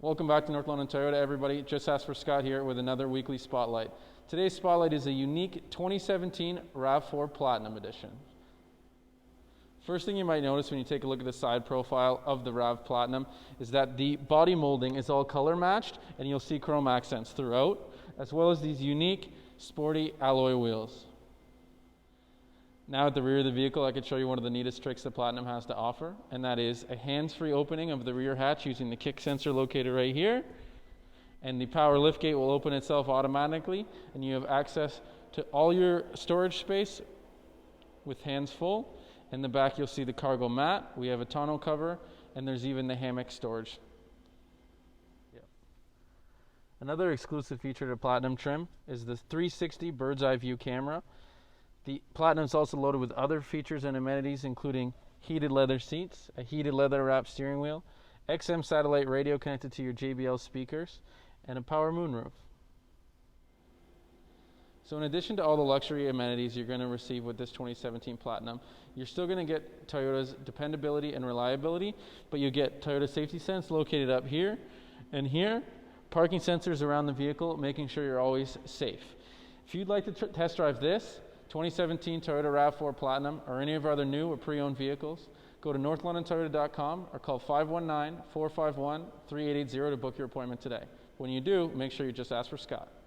Welcome back to North London Toyota, everybody. Just asked for Scott here with another weekly spotlight. Today's spotlight is a unique 2017 RAV4 Platinum Edition. First thing you might notice when you take a look at the side profile of the RAV Platinum is that the body molding is all color matched, and you'll see chrome accents throughout, as well as these unique sporty alloy wheels. Now at the rear of the vehicle, I could show you one of the neatest tricks the Platinum has to offer, and that is a hands-free opening of the rear hatch using the kick sensor located right here. And the power liftgate will open itself automatically, and you have access to all your storage space with hands full. In the back, you'll see the cargo mat. We have a tonneau cover, and there's even the hammock storage. Another exclusive feature to Platinum trim is the 360 bird's eye view camera. The Platinum is also loaded with other features and amenities, including heated leather seats, a heated leather wrapped steering wheel, XM satellite radio connected to your JBL speakers, and a power moonroof. So in addition to all the luxury amenities you're going to receive with this 2017 Platinum, you're still going to get Toyota's dependability and reliability, but you get Toyota Safety Sense located up here and here, parking sensors around the vehicle, making sure you're always safe. If you'd like to test drive this 2017 Toyota RAV4 Platinum or any of our other new or pre-owned vehicles, go to northlondontoyota.com or call 519-451-3880 to book your appointment today. When you do, make sure you just ask for Scott.